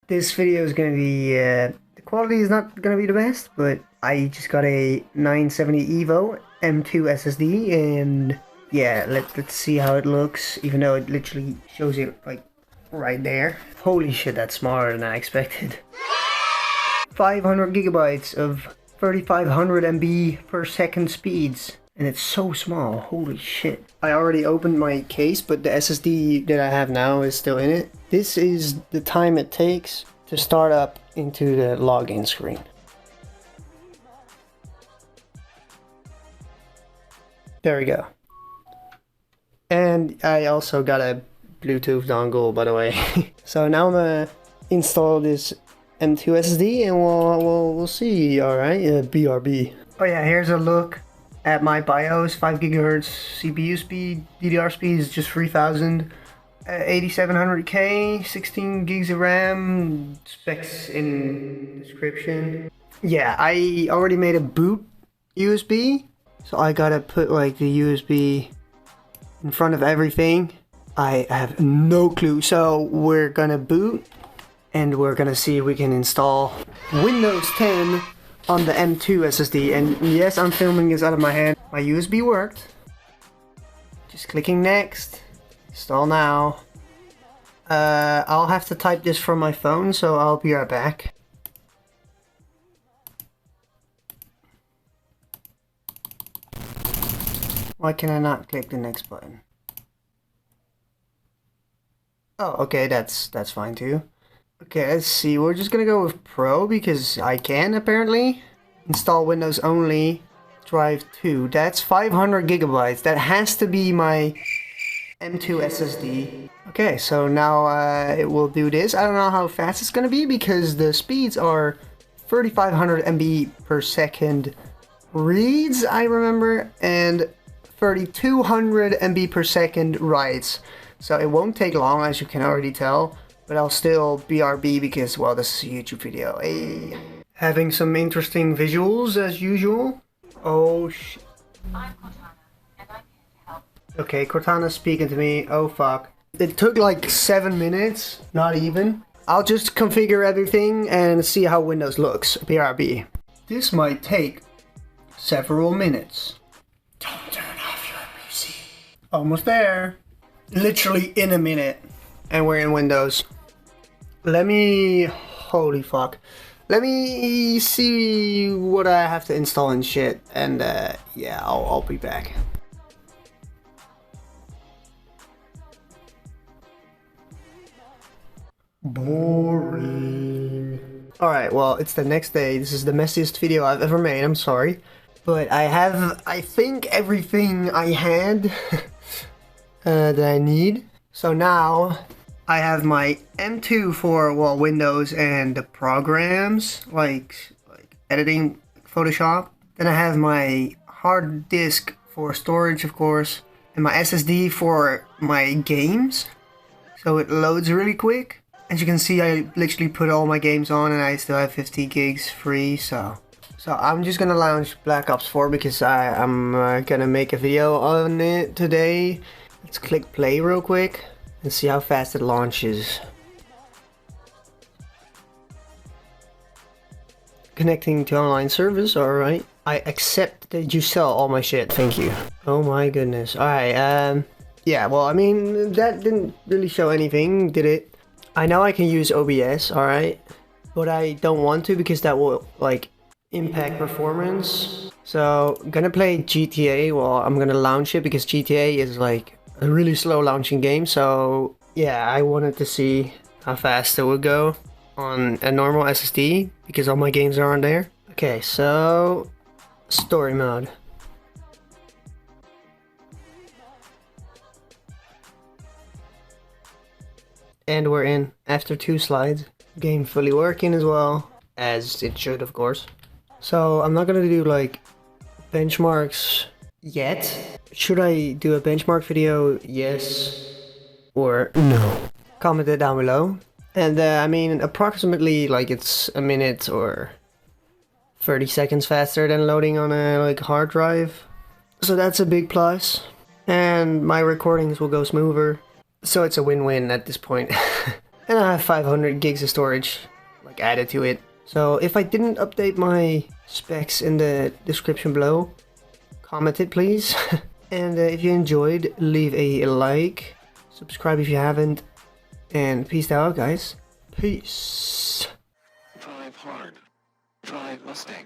This video is gonna be, the quality is not gonna be the best, but I just got a 970 EVO M.2 SSD, and yeah, let's see how it looks, even though it literally shows it like right there. Holy shit, that's smaller than I expected. 500 gigabytes of 3500 MB per second speeds, and it's so small. Holy shit. I already opened my case, but the SSD that I have now is still in it. This is the time it takes to start up into the login screen. There we go. And I also got a Bluetooth dongle, by the way. So now I'm gonna install this M.2 SSD and we'll see. All right, BRB. Oh yeah, here's a look at my BIOS. 5 gigahertz CPU speed, DDR speed is just 3000, 8700K, 16 gigs of RAM. Specs in description. Yeah, I already made a boot USB, so I gotta put like the USB in front of everything. I have no clue, so we're gonna boot and we're gonna see if we can install Windows 10 on the M.2 SSD. And yes, I'm filming this out of my hand. My USB worked. Just clicking next. Install now. I'll have to type this from my phone, so I'll be right back. Why can I not click the next button? Oh, okay, that's fine too. Okay, let's see. We're just gonna go with Pro because I can apparently. Install Windows only. Drive 2. That's 500 gigabytes. That has to be my M.2 SSD. Okay, so now it will do this. I don't know how fast it's gonna be because the speeds are 3500 MB per second reads, I remember, and 3200 MB per second writes. So it won't take long, as you can already tell. But I'll still BRB because, well, this is a YouTube video. Hey. Having some interesting visuals as usual. Oh shit. I'm Cortana, and I'm here to help. Okay, Cortana's speaking to me. Oh fuck. It took like 7 minutes, not even. I'll just configure everything and see how Windows looks. BRB. This might take several minutes. Don't turn off your PC. Almost there. Literally in a minute. And we're in Windows. Let me, holy fuck. Let me see what I have to install and shit. And yeah, I'll be back. Boring. Alright, well, it's the next day. This is the messiest video I've ever made. I'm sorry. But I have, I think, everything I had that I need. So now I have my M.2 for, well, Windows and the programs like editing, Photoshop. Then I have my hard disk for storage, of course, and my SSD for my games. So it loads really quick. As you can see, I literally put all my games on and I still have 50 gigs free. So I'm just gonna launch Black Ops 4 because I'm gonna make a video on it today. Let's click play real quick and see how fast it launches. Connecting to online service, alright. I accept that you sell all my shit, thank you. Oh my goodness, alright, yeah, well, I mean, that didn't really show anything, did it? I know I can use OBS, alright, but I don't want to because that will, like, impact performance. So, I'm gonna play GTA, well, I'm gonna launch it because GTA is, like, a really slow launching game, so yeah, I wanted to see how fast it would go on a normal SSD because all my games are on there. Okay, so story mode. And we're in after 2 slides. Game fully working as well, as it should, of course. So I'm not gonna do like benchmarks yet. Should I do a benchmark video? Yes or no? Comment it down below. And I mean, approximately like it's a minute or 30 seconds faster than loading on a like hard drive. So that's a big plus. And my recordings will go smoother. So it's a win-win at this point. and I have 500 gigs of storage like added to it. So if I didn't update my specs in the description below, comment it please. And if you enjoyed, leave a like, subscribe if you haven't, and peace out guys. Peace. Drive hard. Drive Mustang.